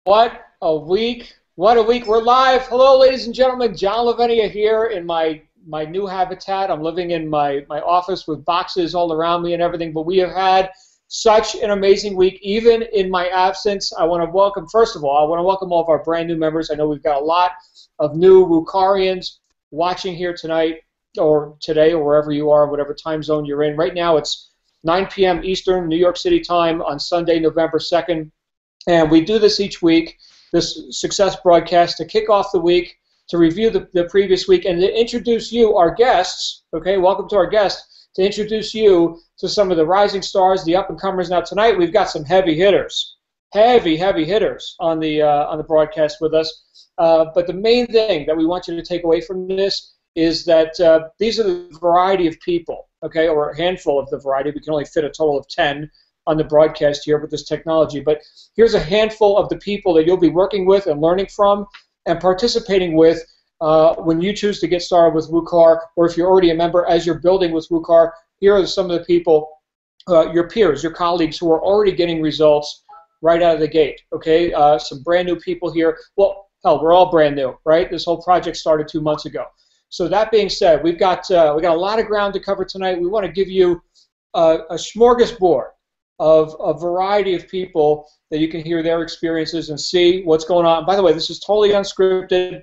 What a week. What a week. We're live. Hello, ladies and gentlemen. John Lavinia here in my new habitat. I'm living in my office with boxes all around me and everything, but we have had such an amazing week, even in my absence. I want to welcome, first of all, I want to welcome all of our brand new members. I know we've got a lot of new Wukarians watching here tonight or today or wherever you are, whatever time zone you're in. Right now it's 9 p.m. Eastern, New York City time on Sunday, November 2nd. And we do this each week, this success broadcast, to kick off the week, to review the previous week, and to introduce you, our guests, okay, welcome to our guests, to introduce you to some of the rising stars, the up-and-comers. Now tonight we've got some heavy hitters, heavy hitters on the broadcast with us. But the main thing that we want you to take away from this is that these are the variety of people, okay, or a handful of the variety. We can only fit a total of 10 on the broadcast here with this technology, but here's a handful of the people that you'll be working with and learning from and participating with when you choose to get started with Wukar, or if you're already a member, as you're building with Wukar. Here are some of the people, your peers, your colleagues, who are already getting results right out of the gate, okay? Some brand new people here. Well, hell, we're all brand new, right? This whole project started 2 months ago. So that being said, we got a lot of ground to cover tonight. We want to give you a smorgasbord of a variety of people that you can hear their experiences and see what's going on. By the way, this is totally unscripted.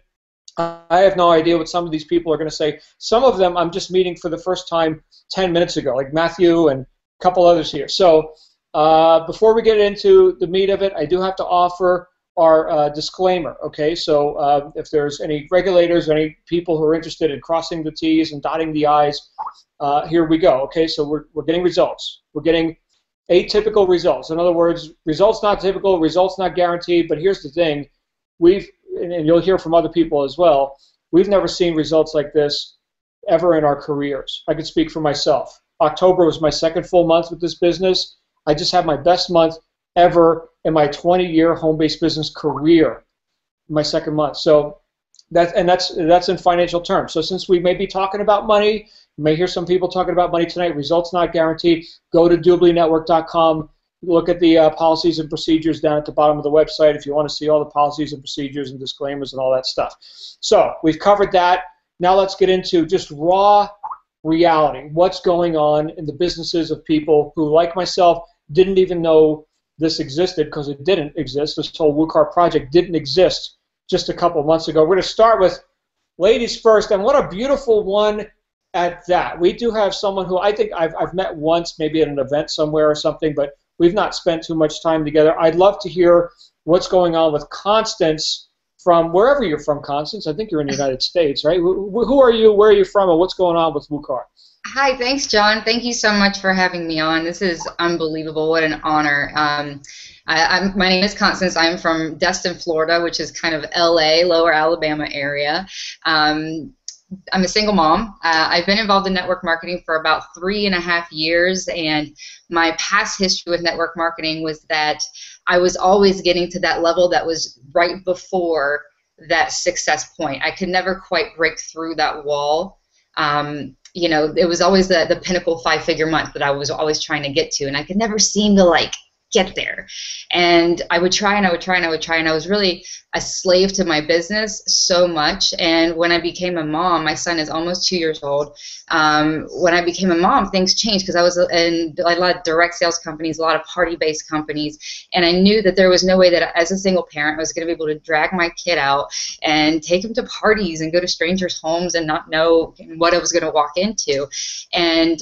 I have no idea what some of these people are going to say. Some of them I'm just meeting for the first time 10 minutes ago, like Matthew and a couple others here. So before we get into the meat of it, I do have to offer our disclaimer, okay? So if there's any regulators or any people who are interested in crossing the T's and dotting the I's, here we go, okay? So we're getting results. We're getting atypical results. In other words, results not typical, results not guaranteed, but here's the thing. And you'll hear from other people as well, we've never seen results like this ever in our careers. I can speak for myself. October was my second full month with this business. I just had my best month ever in my 20-year home-based business career, my second month. So that's in financial terms. So since we may be talking about money, you may hear some people talking about money tonight. Results not guaranteed. Go to dublinetwork.com. Look at the policies and procedures down at the bottom of the website if you want to see all the policies and procedures and disclaimers and all that stuff. So we've covered that. Now let's get into just raw reality. What's going on in the businesses of people who, like myself, didn't even know this existed, because it didn't exist. This whole Wukar project didn't exist just a couple months ago. We're going to start with ladies first, and what a beautiful one at that. We do have someone who I think I've met once, maybe at an event somewhere or something, but we've not spent too much time together. I'd love to hear what's going on with Constance from wherever you're from, Constance. I think you're in the United States, right? Who are you, where are you from, and what's going on with Wukar? Hi, thanks, John. Thank you so much for having me on. This is unbelievable. What an honor. My name is Constance. I'm from Destin, Florida, which is kind of LA, Lower Alabama area. I'm a single mom. I've been involved in network marketing for about 3.5 years, and my past history with network marketing was that I was always getting to that level that was right before that success point. I could never quite break through that wall. You know, it was always the pinnacle 5-figure month that I was always trying to get to, and I could never seem to get there. And I would try and I would try and I would try, and I was really a slave to my business so much. And when I became a mom, my son is almost 2 years old. When I became a mom, things changed, because I was in a lot of direct sales companies, a lot of party-based companies, and I knew that there was no way that as a single parent I was going to be able to drag my kid out and take him to parties and go to strangers' homes and not know what I was going to walk into. And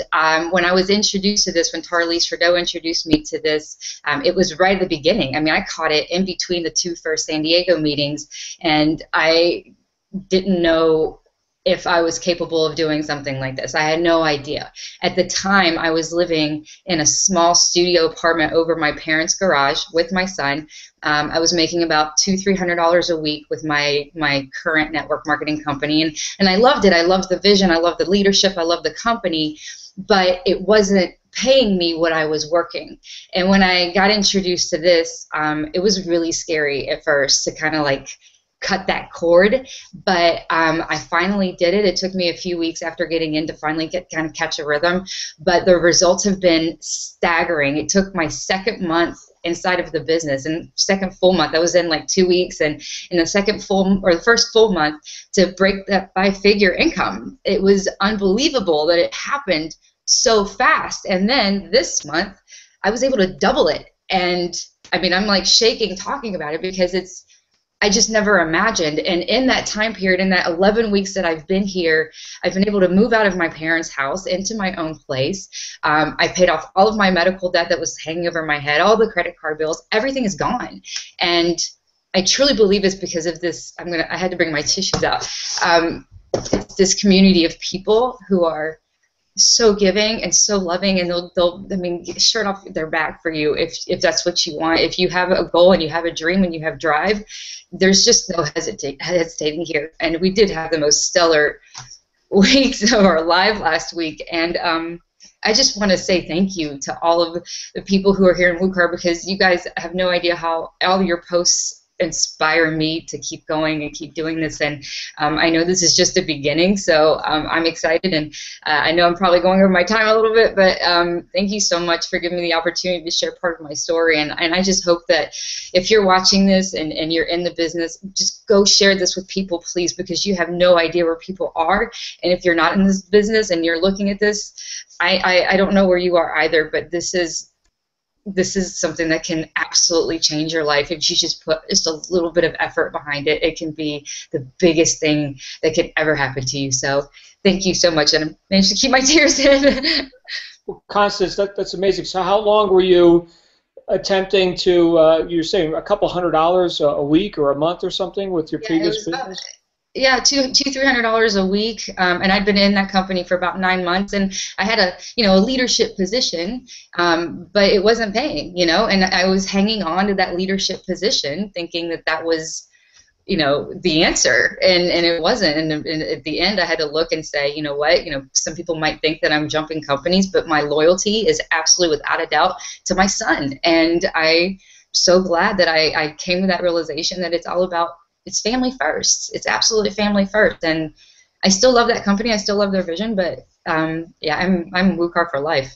when I was introduced to this, when Tarlise Trudeau introduced me to this, it was right at the beginning. I mean, I caught it in between the two first San Diego meetings, and I didn't know if I was capable of doing something like this. I had no idea. At the time, I was living in a small studio apartment over my parents' garage with my son. I was making about $200-300 a week with my current network marketing company, and I loved it. I loved the vision. I loved the leadership. I loved the company, but it wasn't paying me what I was working. And when I got introduced to this, it was really scary at first to kind of cut that cord, but I finally did it. It took me a few weeks after getting in to finally kind of catch a rhythm, but the results have been staggering. It took my second month inside of the business. And second full month, I was in like 2 weeks, and in the first full month to break that 5-figure income, it was unbelievable that it happened so fast. And then this month, I was able to double it. And I mean, I'm like shaking talking about it because I just never imagined. And in that time period, in that 11 weeks that I've been here, I've been able to move out of my parents' house into my own place. I paid off all of my medical debt that was hanging over my head, all the credit card bills, everything is gone. And I truly believe it's because of this. I had to bring my tissues out. It's this community of people who are so giving and so loving, and they'll shirt off their back for you if that's what you want. If you have a goal and you have a dream and you have drive, there's just no hesitating here. And we did have the most stellar weeks of our life last week, and I just want to say thank you to all of the people who are here in WooCar, because you guys have no idea how all your posts inspire me to keep going and keep doing this. And I know this is just a beginning, so I'm excited, and I know I'm probably going over my time a little bit, but thank you so much for giving me the opportunity to share part of my story. And I just hope that if you're watching this and you're in the business, just go share this with people, please, because you have no idea where people are. And if you're not in this business and you're looking at this, I don't know where you are either, but this is something that can absolutely change your life if you just put just a little bit of effort behind it. It can be the biggest thing that could ever happen to you. So thank you so much, and I managed to keep my tears in. Well, Constance, that's amazing. So how long were you attempting to, you're saying a couple $100 a week or a month or something with your previous business? Yeah, $200-300 a week, and I'd been in that company for about 9 months, and I had a leadership position, but it wasn't paying, and I was hanging on to that leadership position, thinking that was, the answer, and it wasn't. And at the end, I had to look and say, you know what, some people might think that I'm jumping companies, but my loyalty is absolutely, without a doubt, to my son, and I'm so glad that I came to that realization that it's all about. It's family first. It's absolutely family first, and I still love that company. I still love their vision, but yeah, I'm WooCar for life.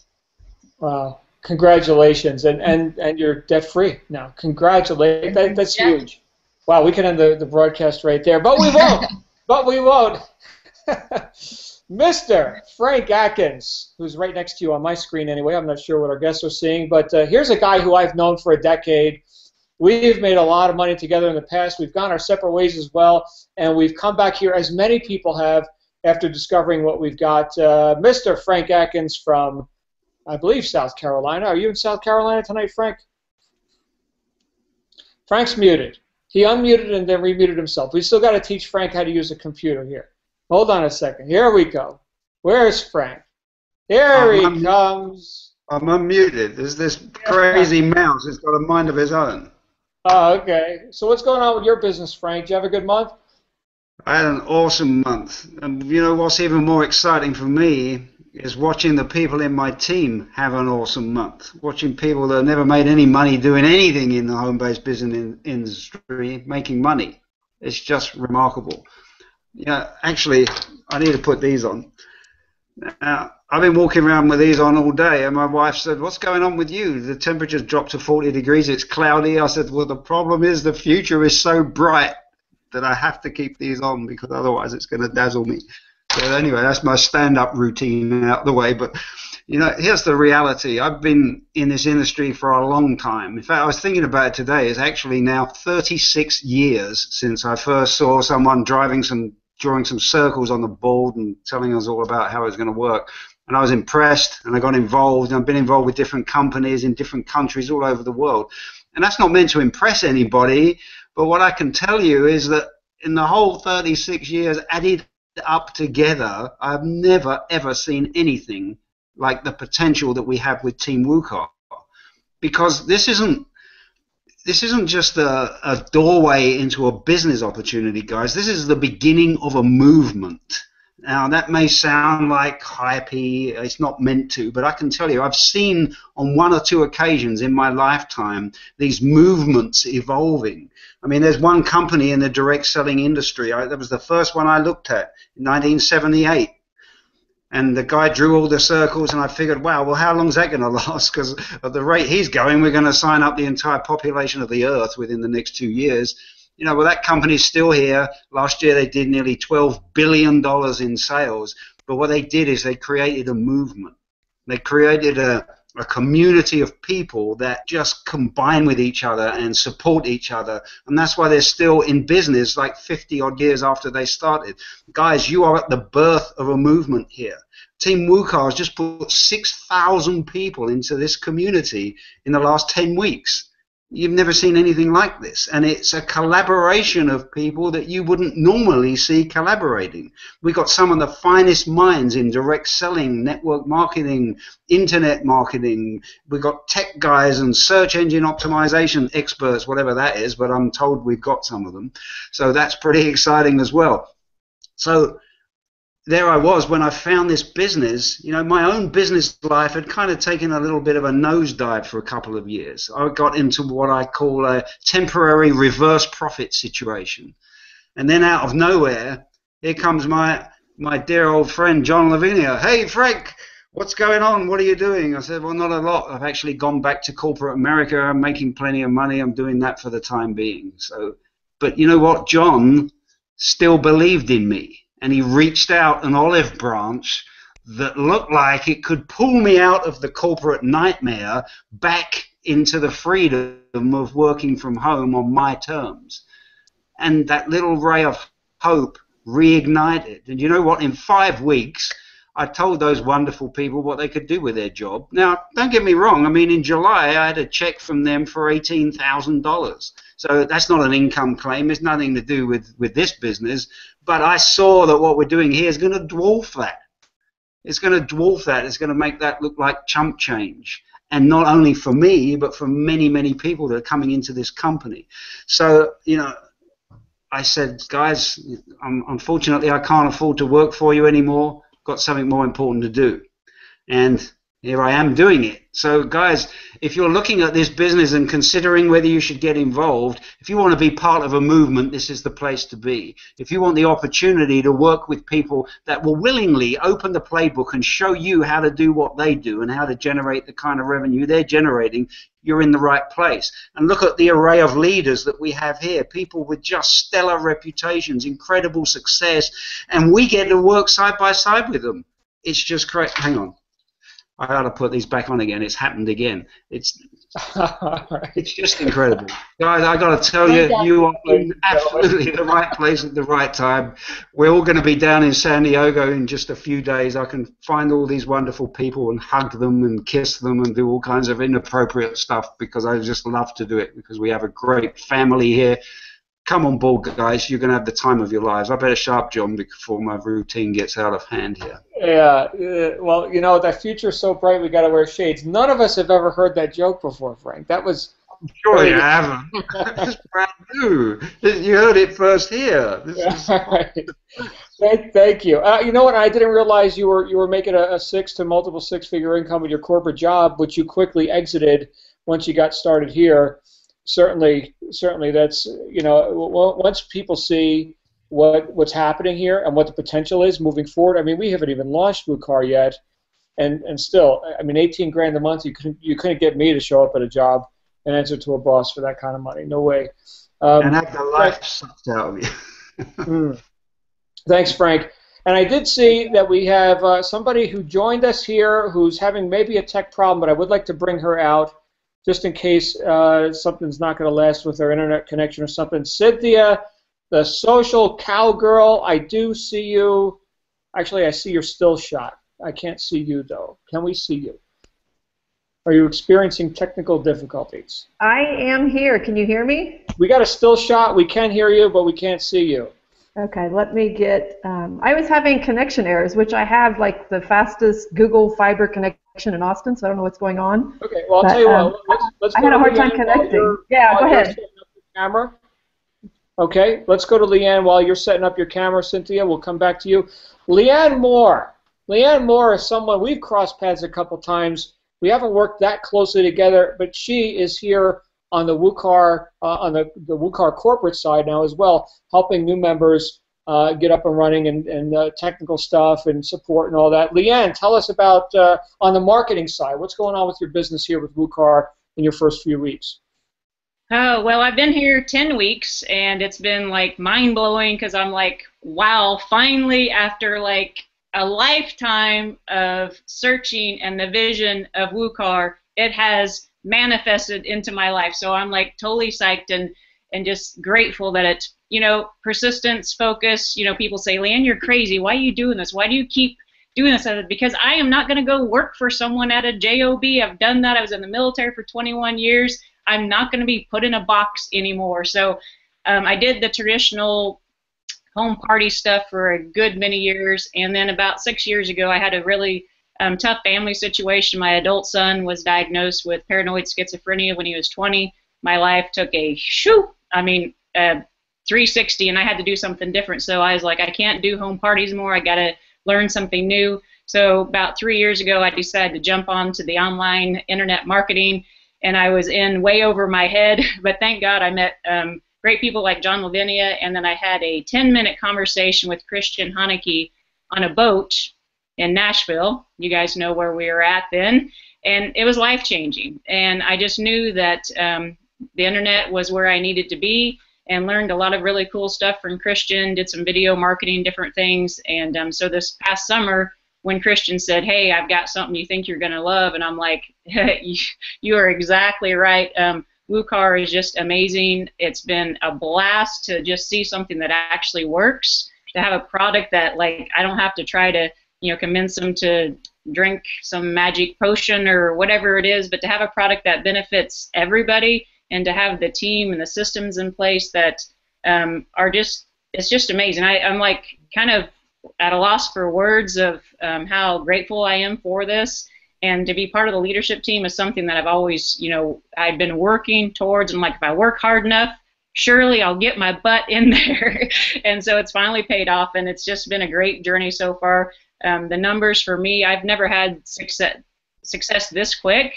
Wow! Congratulations, and you're debt free now. Congratulations. That's huge. Wow, we can end the broadcast right there, but we won't. But we won't. Mr. Frank Atkins, who's right next to you on my screen anyway. I'm not sure what our guests are seeing, but here's a guy who I've known for a decade. We've made a lot of money together in the past. We've gone our separate ways as well, and we've come back here, as many people have, after discovering what we've got. Mr. Frank Atkins from, I believe, South Carolina. Are you in South Carolina tonight, Frank? Frank's muted. He unmuted and then remuted himself. We still got to teach Frank how to use a computer here. Hold on a second. Here we go. Where's Frank? Here he comes. I'm unmuted. There's this crazy mouse. It's got a mind of its own. Oh, okay. So what's going on with your business, Frank? Do you have a good month? I had an awesome month. And you know what's even more exciting for me is watching the people in my team have an awesome month. Watching people that never made any money doing anything in the home-based business industry making money. It's just remarkable. Actually, I need to put these on. Now, I've been walking around with these on all day, and my wife said, "What's going on with you? The temperature's dropped to 40 degrees, it's cloudy." I said, "Well, the problem is the future is so bright that I have to keep these on because otherwise it's going to dazzle me." So anyway, that's my stand-up routine out the way. But, here's the reality. I've been in this industry for a long time. In fact, I was thinking about it today. It's actually now 36 years since I first saw someone drawing some circles on the board and telling us all about how it was going to work. And I was impressed, and I got involved, and I've been involved with different companies in different countries all over the world. And that's not meant to impress anybody, but what I can tell you is that in the whole 36 years added up together, I've never, ever seen anything like the potential that we have with Team WooCar. Because this isn't just a doorway into a business opportunity, guys. This is the beginning of a movement. Now, that may sound like hypey, it's not meant to, but I can tell you, I've seen on 1 or 2 occasions in my lifetime these movements evolving. I mean, there's one company in the direct selling industry, that was the first one I looked at in 1978. And the guy drew all the circles, and I figured, wow, well, how long is that going to last? Because at the rate he's going, we're going to sign up the entire population of the Earth within the next 2 years. You know, well, that company's still here. Last year they did nearly $12 billion in sales. But what they did is they created a movement. They created a community of people that just combine with each other and support each other. And that's why they're still in business like 50-odd years after they started. Guys, you are at the birth of a movement here. Team WooCar has just put 6,000 people into this community in the last 10 weeks. You've never seen anything like this, and it's a collaboration of people that you wouldn't normally see collaborating. We've got some of the finest minds in direct selling, network marketing, internet marketing. We've got tech guys and search engine optimization experts, whatever that is, but I'm told we've got some of them. So that's pretty exciting as well. So there I was when I found this business. You know, my own business life had kind of taken a little bit of a nosedive for a couple of years. I got into what I call a temporary reverse profit situation. And then out of nowhere, here comes my dear old friend, John Lavinia. Hey, Frank, what's going on? What are you doing? I said, well, not a lot. I've actually gone back to corporate America. I'm making plenty of money. I'm doing that for the time being. So, but you know what? John still believed in me. And he reached out an olive branch that looked like it could pull me out of the corporate nightmare back into the freedom of working from home on my terms. And that little ray of hope reignited. And you know what? In 5 weeks, I told those wonderful people what they could do with their job. Now, don't get me wrong. I mean, in July, I had a check from them for $18,000. So that's not an income claim. It's nothing to do with this business. But I saw that what we're doing here is going to dwarf that. It's going to dwarf that. It's going to make that look like chump change. And not only for me, but for many, many people that are coming into this company. So, you know, I said, guys, unfortunately, I can't afford to work for you anymore. Got something more important to do. And here I am doing it. So, guys, if you're looking at this business and considering whether you should get involved, if you want to be part of a movement, this is the place to be. If you want the opportunity to work with people that will willingly open the playbook and show you how to do what they do and how to generate the kind of revenue they're generating, you're in the right place. And look at the array of leaders that we have here, people with just stellar reputations, incredible success, and we get to work side by side with them. It's just great. Hang on. I ought to put these back on again. It's happened again. It's just incredible. Guys, I got to tell you, you are in absolutely the right place at the right time. We're all going to be down in San Diego in just a few days. I can find all these wonderful people and hug them and kiss them and do all kinds of inappropriate stuff because I just love to do it because we have a great family here. Come on board, guys. You're going to have the time of your lives. I better shut up, John, before my routine gets out of hand here. Yeah, well, you know, that future's so bright we got to wear shades. None of us have ever heard that joke before, Frank. That was... I'm sure you haven't. It's brand new. You heard it first here. Thank you. You know what? I didn't realize you were making a six to multiple six-figure income with your corporate job, which you quickly exited once you got started here. Certainly, that's, you know, once people see what's happening here and what the potential is moving forward. I mean, we haven't even launched WooCar yet, and still, I mean, 18 grand a month, you couldn't get me to show up at a job and answer to a boss for that kind of money. No way. And have the life sucked out of you. Thanks, Frank. And I did see that we have somebody who joined us here who's having maybe a tech problem, but I would like to bring her out just in case something's not going to last with her internet connection or something. Cynthia, the social cowgirl, I do see you. Actually, I see your still shot. I can't see you, though. Can we see you? Are you experiencing technical difficulties? I am here. Can you hear me? We got a still shot. We can hear you, but we can't see you. Okay, let me get... I was having connection errors, which I have like the fastest Google fiber connection in Austin, so I don't know what's going on. Okay, well, I'll tell you what. Let's I had a hard time connecting. Yeah, go ahead. Camera. Okay, let's go to Leanne while you're setting up your camera, Cynthia. We'll come back to you. Leanne Moore. Leanne Moore is someone we've crossed paths a couple times. We haven't worked that closely together, but she is here on the WooCar on the WooCar corporate side now as well, helping new members get up and running and technical stuff and support and all that. Leanne, tell us about on the marketing side, what's going on with your business here with WooCar in your first few weeks? Oh, well, I've been here 10 weeks, and it's been, like, mind-blowing because I'm like, wow, finally, after, like, a lifetime of searching and the vision of WooCar, it has manifested into my life. So I'm, like, totally psyched and just grateful that it's, you know, persistence, focus. You know, people say, Leanne, you're crazy. Why are you doing this? Why do you keep doing this? Because I am not going to go work for someone at a job. I've done that. I was in the military for 21 years. I'm not going to be put in a box anymore. So I did the traditional home party stuff for a good many years, and then about 6 years ago I had a really tough family situation. My adult son was diagnosed with paranoid schizophrenia when he was 20. My life took a 360, and I had to do something different. So I was like, I can't do home parties more. I got to learn something new. So about 3 years ago I decided to jump onto the online internet marketing, and I was in way over my head, but thank God I met great people like John Lavinia, and then I had a 10-minute conversation with Christian Haneke on a boat in Nashville. You guys know where we were at then, and it was life-changing. And I just knew that the internet was where I needed to be, and learned a lot of really cool stuff from Christian, did some video marketing, different things, and so this past summer, when Christian said, hey, I've got something you think you're going to love, and I'm like, you are exactly right. WooCar is just amazing. It's been a blast to just see something that actually works, to have a product that, like, I don't have to try to, you know, convince them to drink some magic potion or whatever it is, but to have a product that benefits everybody, and to have the team and the systems in place that are just, it's just amazing. I'm like kind of at a loss for words of how grateful I am for this, and to be part of the leadership team is something that I've always, you know, I've been working towards. And like, if I work hard enough, surely I'll get my butt in there. And so it's finally paid off, and it's just been a great journey so far. The numbers for me, I've never had success this quick.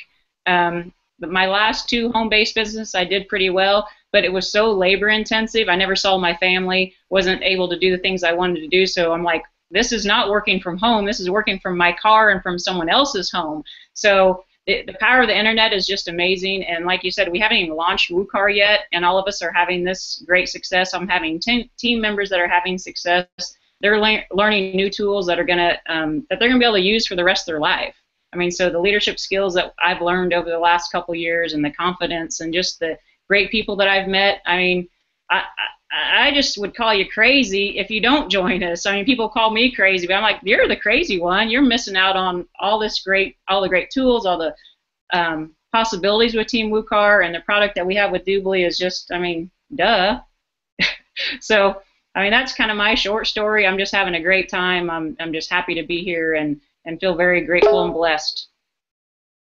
But my last 2 home-based businesses, I did pretty well, but it was so labor-intensive. I never saw my family, wasn't able to do the things I wanted to do. So I'm like, this is not working from home. This is working from my car and from someone else's home. So the power of the internet is just amazing. And like you said, we haven't even launched WooCar yet, and all of us are having this great success. I'm having team members that are having success. They're learning new tools that are gonna that they're gonna be able to use for the rest of their life. I mean, so the leadership skills that I've learned over the last couple years, and the confidence, and just the great people that I've met. I mean, I just would call you crazy if you don't join us. I mean, people call me crazy, but I'm like, you're the crazy one. You're missing out on all the great tools, all the possibilities with Team WooCar, and the product that we have with Doobly is just, I mean, duh. So, I mean, that's kind of my short story. I'm just having a great time. I'm just happy to be here and feel very grateful and blessed.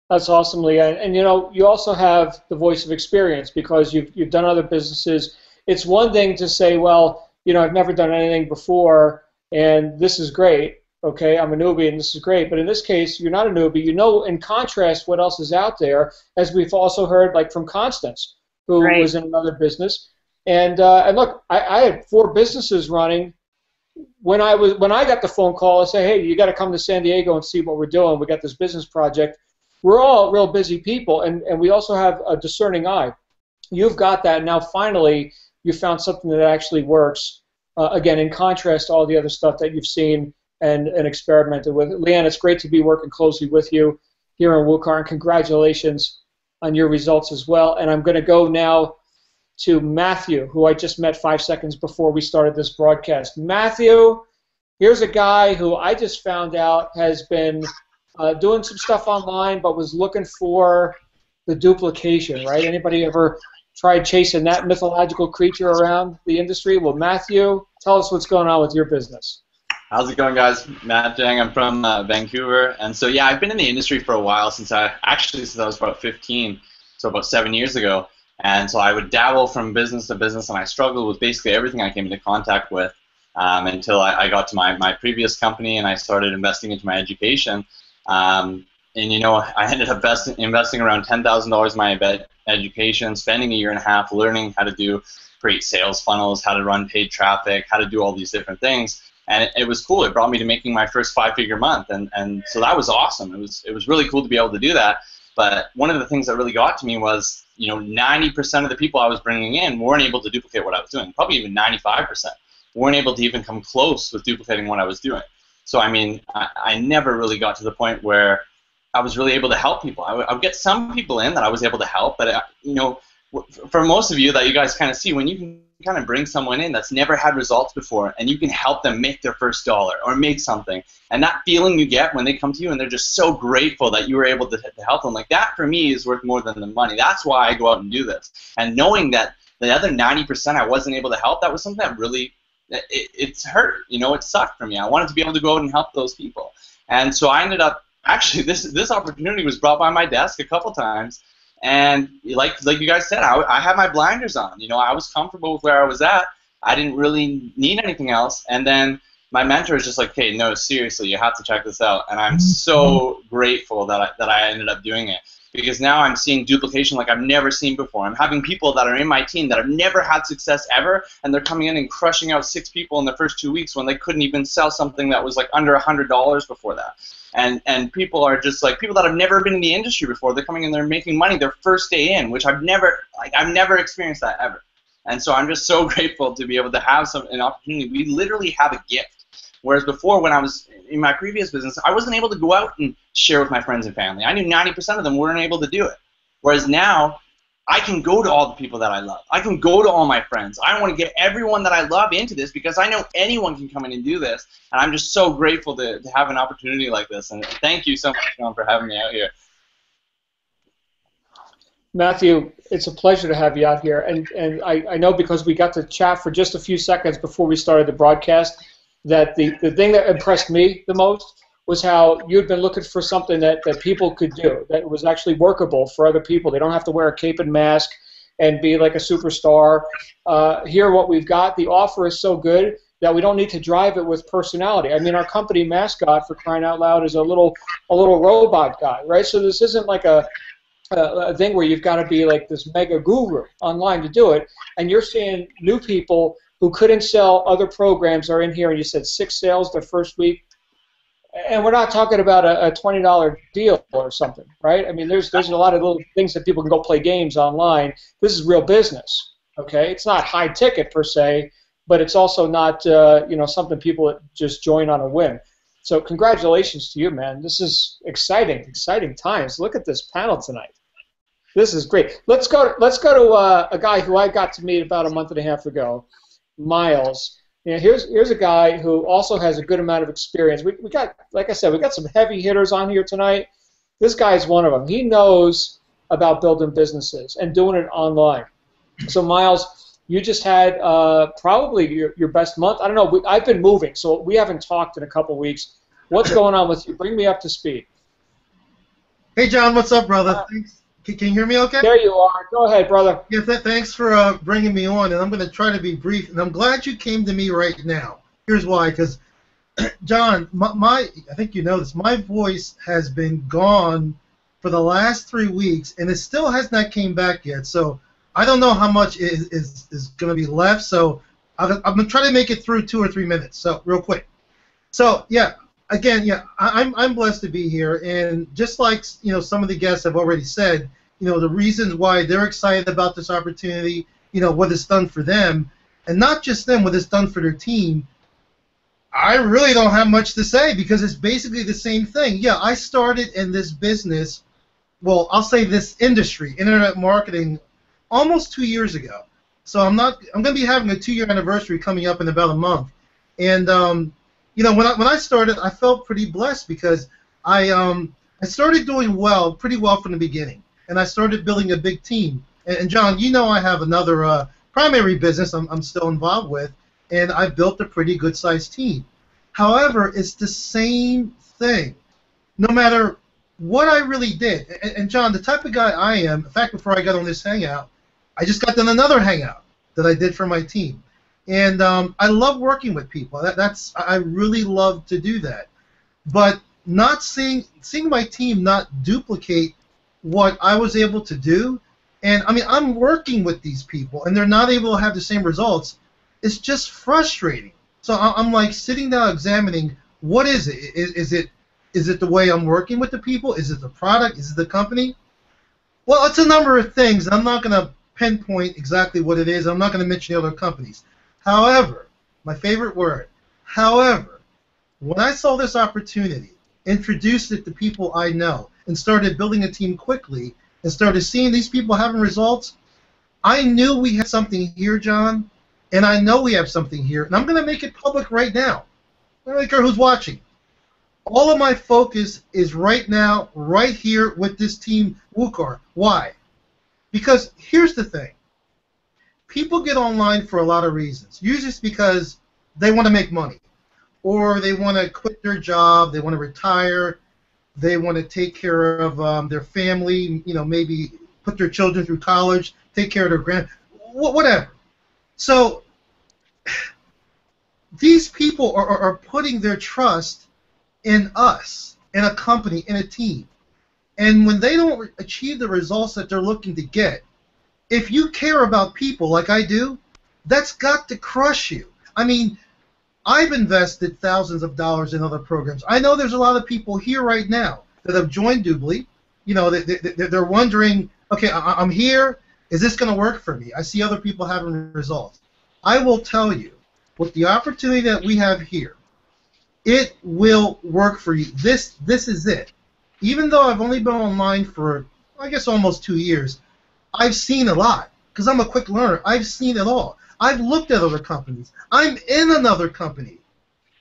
That's awesome, Leah. And you know, you also have the voice of experience because you've done other businesses. It's one thing to say, well, you know, I've never done anything before, and this is great. Okay, I'm a newbie, and this is great. But in this case, you're not a newbie. You know, in contrast, what else is out there, as we've also heard, like from Constance, who Right. was in another business. And look, I had 4 businesses running. When I got the phone call and say, hey, you got to come to San Diego and see what we're doing. We got this business project. We're all real busy people, and we also have a discerning eye. You've got that. Now, finally, you found something that actually works. Again, in contrast to all the other stuff that you've seen and experimented with. Leanne, it's great to be working closely with you here in WooCar, and congratulations on your results as well. And I'm going to go now to Matthew, who I just met 5 seconds before we started this broadcast. Matthew, here's a guy who I just found out has been doing some stuff online, but was looking for the duplication, right? Anybody ever tried chasing that mythological creature around the industry? Well, Matthew, tell us what's going on with your business. How's it going, guys? Matt Jang. I'm from Vancouver, and so yeah, I've been in the industry for a while since I was about 15, so about 7 years ago. And so I would dabble from business to business, and I struggled with basically everything I came into contact with until I got to my previous company, and I started investing into my education. And you know, I ended up investing around $10,000 in my education, spending a year and a half learning how to create sales funnels, how to run paid traffic, how to do all these different things. And it was cool. It brought me to making my first 5-figure month, and so that was awesome. It was really cool to be able to do that. But one of the things that really got to me was, 90% of the people I was bringing in weren't able to duplicate what I was doing. Probably even 95% weren't able to even come close with duplicating what I was doing. So I mean, I never really got to the point where I was really able to help people. I would get some people in that I was able to help, but for most of you that you guys kind of see, when you can kind of bring someone in that's never had results before and you can help them make their first dollar or make something, and that feeling you get when they come to you and they're just so grateful that you were able to help them, like that for me is worth more than the money. That's why I go out and do this. And knowing that the other 90% I wasn't able to help, that was something that really, it's hurt. It sucked for me. I wanted to be able to go out and help those people. And so I ended up, actually, this opportunity was brought by my desk a couple times. And like you guys said, I had my blinders on. I was comfortable with where I was at. I didn't really need anything else. And then my mentor was just like, "Hey, no, seriously, you have to check this out." And I'm so grateful that I ended up doing it, because now I'm seeing duplication like I've never seen before. I'm having people that are in my team that have never had success ever, and they're coming in and crushing out 6 people in the first 2 weeks when they couldn't even sell something that was like under $100 before that. And people are just like people that have never been in the industry before. They're coming in, they're making money their first day in, which I've never experienced that ever. And so I'm just so grateful to be able to have an opportunity. We literally have a gift. Whereas before, when I was in my previous business, I wasn't able to go out and share with my friends and family. I knew 90% of them weren't able to do it. Whereas now, I can go to all the people that I love. I can go to all my friends. I want to get everyone that I love into this, because I know anyone can come in and do this. And I'm just so grateful to have an opportunity like this. And thank you so much, Sean, for having me out here. Matthew, it's a pleasure to have you out here. And I know, because we got to chat for just a few seconds before we started the broadcast, that the thing that impressed me the most was how you'd been looking for something that people could do, that was actually workable for other people. They don't have to wear a cape and mask and be like a superstar. Here, what we've got, the offer is so good that we don't need to drive it with personality. I mean, our company mascot, for crying out loud, is a little robot guy, right? So this isn't like a thing where you've got to be like this mega guru online to do it. And you're seeing new people who couldn't sell other programs are in here, and you said 6 sales their first week. And we're not talking about a $20 deal or something, right? I mean, there's a lot of little things that people can go play games online. This is real business, okay? It's not high ticket per se, but it's also not something people just join on a whim. So congratulations to you, man. This is exciting times. Look at this panel tonight. This is great. Let's go to a guy who I got to meet about a month and a half ago, Miles. Here's a guy who also has a good amount of experience. We got, like I said, we got some heavy hitters on here tonight. This guy's one of them. He knows about building businesses and doing it online. So Miles, you just had probably your best month. I don't know. I've been moving, so we haven't talked in a couple weeks. What's going on with you? Bring me up to speed. Hey John, what's up, brother? Thanks. Can you hear me okay? There you are. Go ahead, brother. Yeah, thanks for bringing me on, and I'm going to try to be brief. And I'm glad you came to me right now. Here's why, because, John, I think you know this, my voice has been gone for the last 3 weeks, and it still has not came back yet. So I don't know how much is going to be left. So I'm going to try to make it through 2 or 3 minutes. So real quick. So yeah. Again, yeah, I'm blessed to be here, and just like some of the guests have already said, the reasons why they're excited about this opportunity, what it's done for them, and not just them, what it's done for their team. I really don't have much to say, because it's basically the same thing. Yeah, I started in this business, well, I'll say this industry, internet marketing, almost 2 years ago. So I'm going to be having a 2-year anniversary coming up in about a month, and when I started, I felt pretty blessed, because I started doing pretty well from the beginning, and I started building a big team. And John, I have another primary business I'm still involved with, and I've built a pretty good-sized team. However, it's the same thing, no matter what I really did. And John, the type of guy I am, in fact, before I got on this hangout, I just got done another hangout that I did for my team. And I love working with people. I really love to do that. But not seeing my team not duplicate what I was able to do, And I mean, I'm working with these people, and they're not able to have the same results. It's just frustrating. So I'm like sitting down examining, what is it? Is it the way I'm working with the people? Is it the product? Is it the company? Well, it's a number of things. I'm not going to pinpoint exactly what it is. I'm not going to mention the other companies. However, my favorite word, however, when I saw this opportunity, introduced it to people I know, and started building a team quickly, and started seeing these people having results, I knew we had something here, John, and I know we have something here, and I'm going to make it public right now. I don't care who's watching. All of my focus is right now, right here with this team, WooCar. Why? Because here's the thing. People get online for a lot of reasons. Usually it's because they want to make money, or they want to quit their job, they want to retire, they want to take care of their family, you know, maybe put their children through college, take care of their whatever. So these people are putting their trust in us, in a company, in a team. And when they don't achieve the results that they're looking to get, if you care about people like I do, that's got to crush you. I mean, I've invested thousands of dollars in other programs. I know there's a lot of people here right now that have joined Doobly. You know, they're wondering, okay, I'm here. Is this going to work for me? I see other people having results. I will tell you, with the opportunity that we have here, it will work for you. This is it. Even though I've only been online for, I guess, almost 2 years, I've seen a lot because I'm a quick learner. I've seen it all. I've looked at other companies. I'm in another company.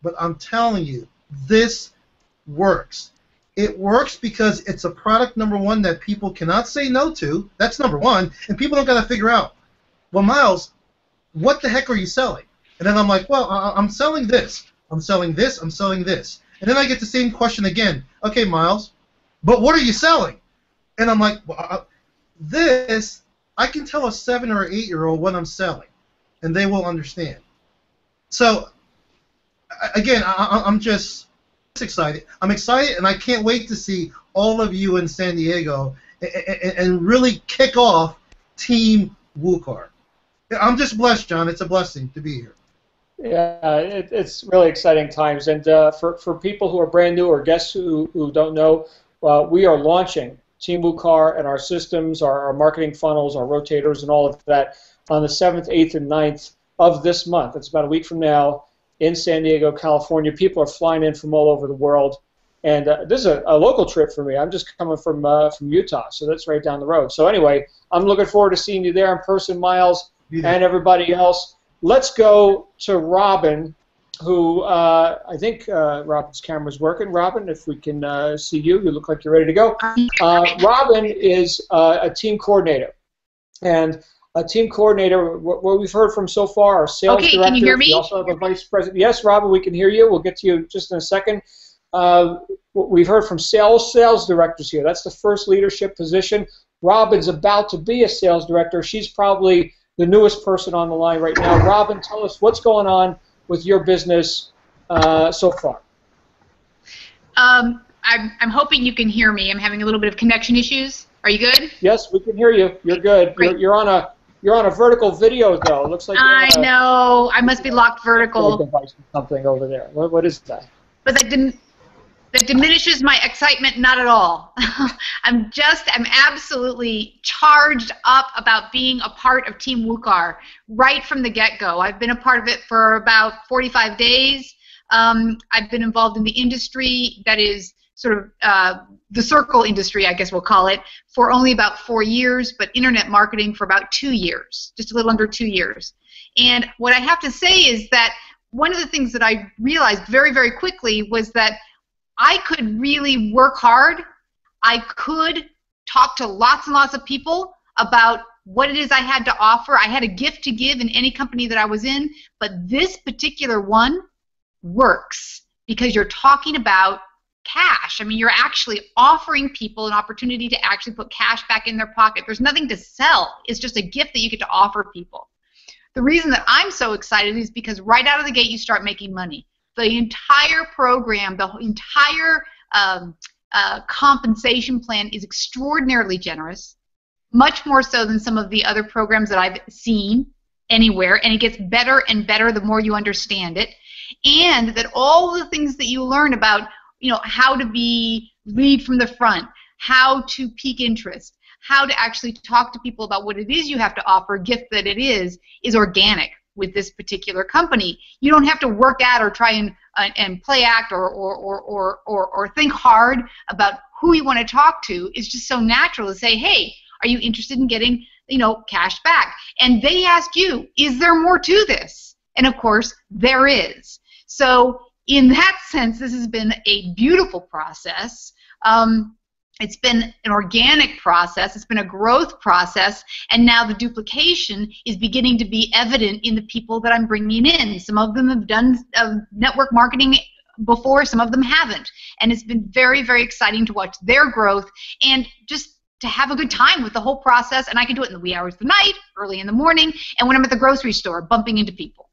But I'm telling you, this works. It works because it's a product, number one, that people cannot say no to. That's number one. And people don't got to figure out, well, Miles, what the heck are you selling? And then I'm like, well, I'm selling this. I'm selling this. I'm selling this. And then I get the same question again. Okay, Miles, but what are you selling? And I'm like, well, this, I can tell a 7 or 8-year-old what I'm selling, and they will understand. So, again, I'm just excited. I'm excited, and I can't wait to see all of you in San Diego and really kick off Team WooCar. I'm just blessed, John. It's a blessing to be here. Yeah, it's really exciting times. And for people who are brand new or guests who don't know, we are launching Team WooCar and our systems, our marketing funnels, our rotators, and all of that on the 7th, 8th, and 9th of this month. It's about a week from now in San Diego, California. People are flying in from all over the world. And this is a local trip for me. I'm just coming from Utah, so that's right down the road. So anyway, I'm looking forward to seeing you there in person, Miles, and everybody else. Let's go to Robin, who I think Robin's camera's working. Robin, if we can see you, you look like you're ready to go. Robin is a team coordinator. And a team coordinator, what we've heard from so far are sales directors. Can you hear me? We also have a vice president. Yes, Robin, we can hear you. We'll get to you just in a second. We've heard from sales directors here. That's the first leadership position. Robin's about to be a sales director. She's probably the newest person on the line right now. Robin, tell us what's going on with your business so far. I'm hoping you can hear me. I'm having a little bit of connection issues. Are you good? Yes, we can hear you. You're good. You're on a vertical video though. It looks like I know. I must be locked vertical. Device or something over there. What is that? But that diminishes my excitement not at all. I'm absolutely charged up about being a part of Team WooCar right from the get-go. I've been a part of it for about 45 days. I've been involved in the industry that is sort of the circle industry, I guess we'll call it, for only about 4 years, but internet marketing for about 2 years, just a little under 2 years. And what I have to say is that one of the things that I realized very, very quickly was that I could really work hard. I could talk to lots and lots of people about what it is I had to offer. I had a gift to give in any company that I was in, but this particular one works because you're talking about cash. I mean, you're actually offering people an opportunity to actually put cash back in their pocket. There's nothing to sell. It's just a gift that you get to offer people. The reason that I'm so excited is because right out of the gate you start making money. The entire program, the entire compensation plan is extraordinarily generous. much more so than some of the other programs that I've seen anywhere, and it gets better and better the more you understand it, and that all the things that you learn about, how to lead from the front, how to pique interest, how to actually talk to people about what it is you have to offer, gift that it is organic with this particular company. You don't have to work at or try and play act or think hard about who you want to talk to. It's just so natural to say, hey, are you interested in getting, cash back? And they ask you, is there more to this? And of course, there is. So in that sense, this has been a beautiful process. It's been an organic process. It's been a growth process. And now the duplication is beginning to be evident in the people that I'm bringing in. Some of them have done network marketing before. Some of them haven't. And it's been very, very exciting to watch their growth and just to have a good time with the whole process. And I can do it in the wee hours of the night, early in the morning, and when I'm at the grocery store bumping into people.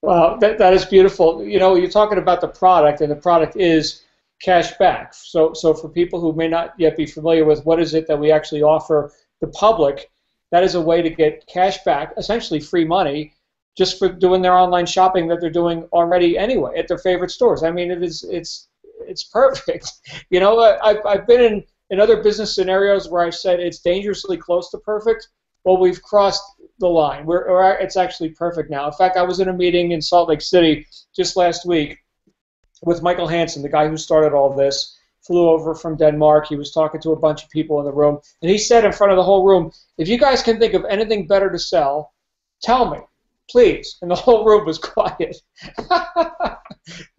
Wow, that is beautiful. You're talking about the product, and the product is cash back. So for people who may not yet be familiar with what is it that we actually offer the public, that is a way to get cash back, essentially free money, just for doing their online shopping that they're doing already anyway at their favorite stores. I mean, it's perfect. I've been in other business scenarios where I said it's dangerously close to perfect. Well, we've crossed the line. It's actually perfect now. In fact, I was in a meeting in Salt Lake City just last week with Michael Hansen, the guy who started all this, flew over from Denmark. He was talking to a bunch of people in the room, and he said in front of the whole room, if you guys can think of anything better to sell, tell me, please. And the whole room was quiet.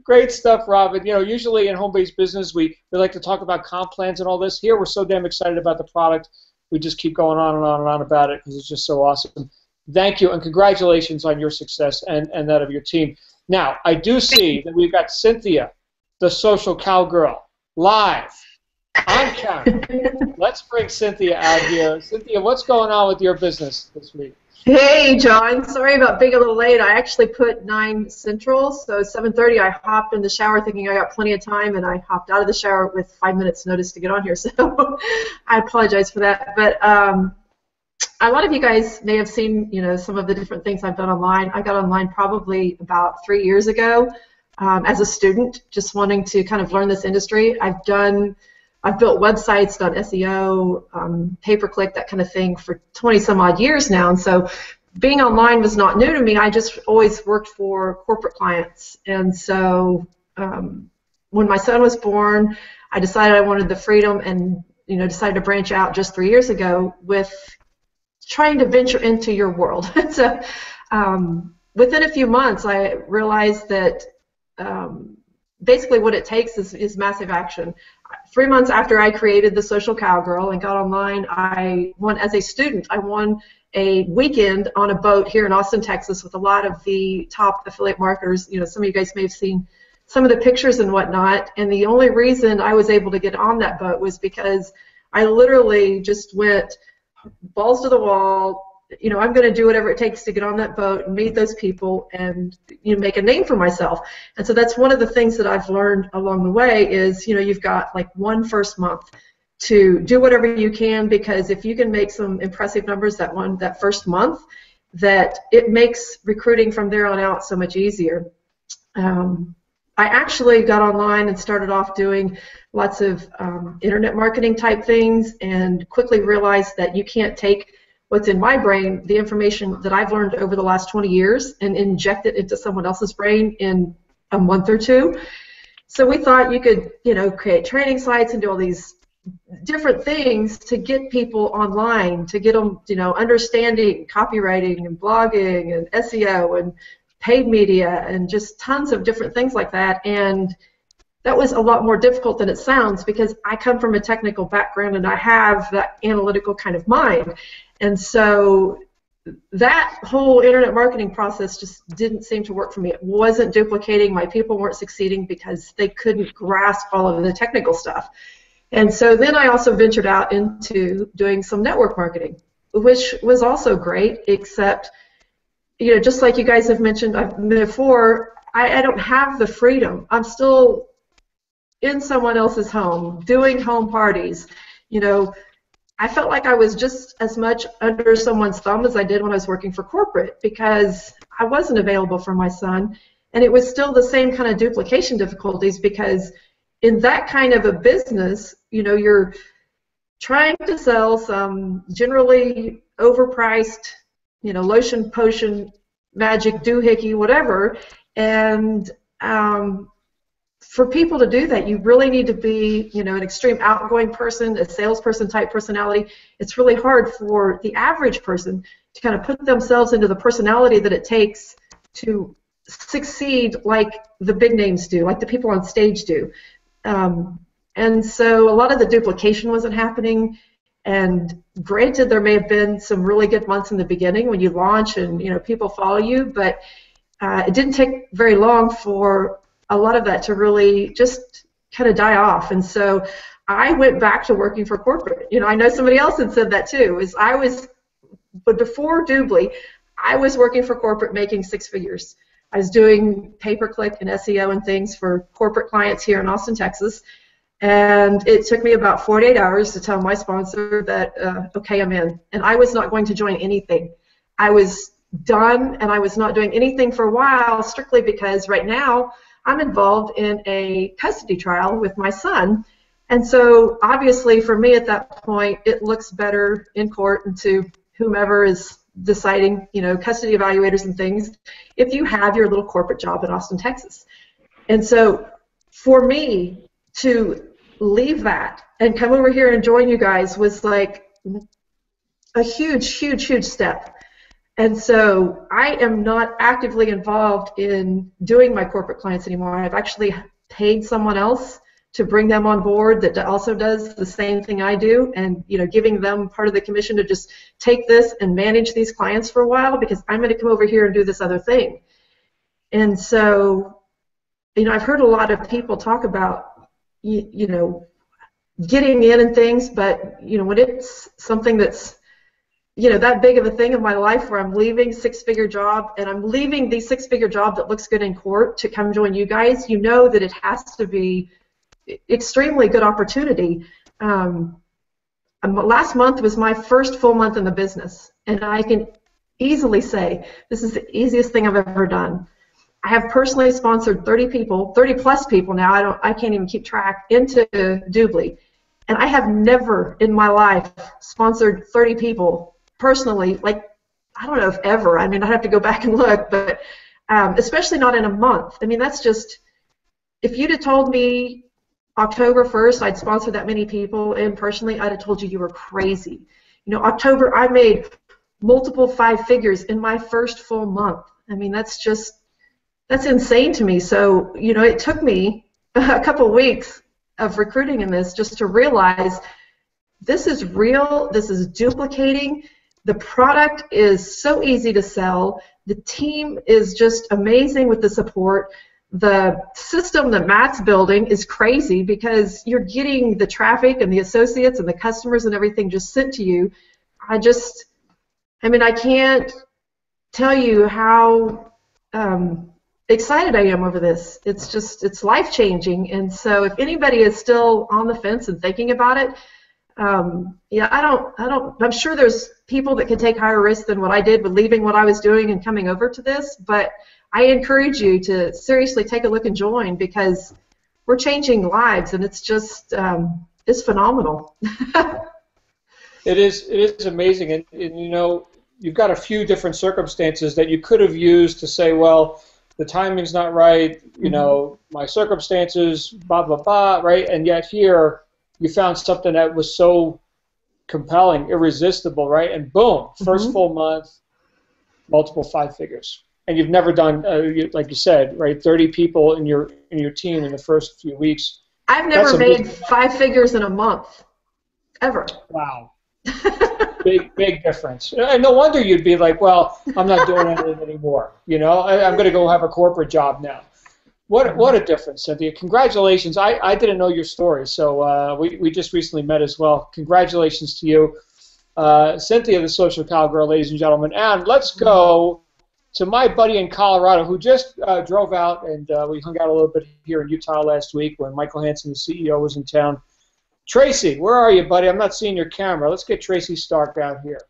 Great stuff, Robin. Usually in home-based business, we like to talk about comp plans and all this. Here, we're so damn excited about the product. We just keep going on and on and on about it because it's just so awesome. Thank you, and congratulations on your success and that of your team. Now, I do see that we've got Cynthia, the social cowgirl, live on camera. Let's bring Cynthia out here. Cynthia, what's going on with your business this week? Hey, John. Sorry about being a little late. I actually put 9 Central, so 7:30 I hopped in the shower thinking I got plenty of time, and I hopped out of the shower with 5 minutes notice to get on here, so I apologize for that. But a lot of you guys may have seen, some of the different things I've done online. I got online probably about 3 years ago as a student, just wanting to kind of learn this industry. I've built websites, done SEO, pay-per-click, that kind of thing for 20-some-odd years now. And so being online was not new to me. I just always worked for corporate clients. And so when my son was born, I decided I wanted the freedom and decided to branch out just 3 years ago with trying to venture into your world. So within a few months, I realized that basically what it takes is massive action. 3 months after I created the Social Cowgirl and got online, as a student, I won a weekend on a boat here in Austin, Texas with a lot of the top affiliate marketers. Some of you guys may have seen some of the pictures and whatnot, and the only reason I was able to get on that boat was because I literally just went balls to the wall. I'm going to do whatever it takes to get on that boat and meet those people and make a name for myself. And so that's one of the things that I've learned along the way is, you've got like one first month to do whatever you can, because if you can make some impressive numbers that first month, that it makes recruiting from there on out so much easier. I actually got online and started off doing lots of internet marketing type things and quickly realized that you can't take what's in my brain, the information that I've learned over the last 20 years, and inject it into someone else's brain in a month or two. So we thought you could, create training sites and do all these different things to get people online, to get them, understanding copywriting and blogging and SEO and paid media and just tons of different things like that. And that was a lot more difficult than it sounds because I come from a technical background and I have that analytical kind of mind. And so that whole internet marketing process just didn't seem to work for me. It wasn't duplicating. My people weren't succeeding because they couldn't grasp all of the technical stuff. And so then I also ventured out into doing some network marketing, which was also great, except, just like you guys have mentioned before, I don't have the freedom. I'm still in someone else's home, doing home parties, I felt like I was just as much under someone's thumb as I did when I was working for corporate, because I wasn't available for my son, and it was still the same kind of duplication difficulties, because in that kind of a business, you know, you're trying to sell some generally overpriced, you know, lotion, potion, magic, doohickey, whatever, and for people to do that, you really need to be, you know, an extreme outgoing person, a salesperson type personality. It's really hard for the average person to kind of put themselves into the personality that it takes to succeed like the big names do, like the people on stage do. And so a lot of the duplication wasn't happening. And granted, there may have been some really good months in the beginning when you launch and, you know, people follow you, but it didn't take very long for a lot of that to really just kind of die off. And so I went back to working for corporate. You know, I know somebody else had said that too. But before Doobly, I was working for corporate making 6 figures. I was doing pay-per-click and SEO and things for corporate clients here in Austin, Texas. And it took me about 48 hours to tell my sponsor that, okay, I'm in. And I was not going to join anything. I was done, and I was not doing anything for a while, strictly because right now I'm involved in a custody trial with my son. And so obviously for me at that point, it looks better in court and to whomever is deciding, you know, custody evaluators and things, if you have your little corporate job in Austin, Texas. And so for me to leave that and come over here and join you guys was like a huge, huge, huge step. And so I am not actively involved in doing my corporate clients anymore. I've actually paid someone else to bring them on board that also does the same thing I do, and, you know, giving them part of the commission to just take this and manage these clients for a while, because I'm going to come over here and do this other thing. And so, you know, I've heard a lot of people talk about, you know, getting in and things, but, you know, when it's something that's, you know, that big of a thing in my life where I'm leaving 6-figure job, and I'm leaving the 6-figure job that looks good in court to come join you guys, you know that it has to be extremely good opportunity. Last month was my first full month in the business, and I can easily say this is the easiest thing I've ever done. I have personally sponsored 30 people, 30 plus people now, I can't even keep track, into Doobly. And I have never in my life sponsored 30 people personally, like, I don't know if ever. I mean, I'd have to go back and look, but especially not in a month. I mean, that's just, if you'd have told me October 1st I'd sponsor that many people in personally, I'd have told you you were crazy. You know, October, I made multiple 5 figures in my first full month. I mean, that's insane to me. So, you know, it took me a couple of weeks of recruiting in this just to realize this is real, this is duplicating, the product is so easy to sell, the team is just amazing with the support, the system that Matt's building is crazy because you're getting the traffic and the associates and the customers and everything just sent to you. I mean, I can't tell you how excited I am over this. It's life-changing. And so if anybody is still on the fence and thinking about it, yeah, I'm sure there's people that can take higher risks than what I did with leaving what I was doing and coming over to this, but I encourage you to seriously take a look and join, because we're changing lives, and it's just, it's phenomenal. It is amazing, and you know, you've got a few different circumstances that you could have used to say, well, the timing's not right, you know, my circumstances, blah, blah, blah, right? And yet here, you found something that was so compelling, irresistible, right? And boom, first full month, multiple 5 figures. And you've never done, like you said, right, 30 people in your team in the first few weeks. I've never made 5 figures in a month, ever. Wow. Big difference. And no wonder you'd be like, well, I'm not doing anything anymore. You know, I'm going to go have a corporate job now. What a difference, Cynthia. Congratulations. I didn't know your story, so we just recently met as well. Congratulations to you. Cynthia, the social cowgirl, ladies and gentlemen. And let's go to my buddy in Colorado who just drove out, and we hung out a little bit here in Utah last week when Michael Hansen, the CEO, was in town. Tracy, where are you, buddy? I'm not seeing your camera. Let's get Tracy Stark out here.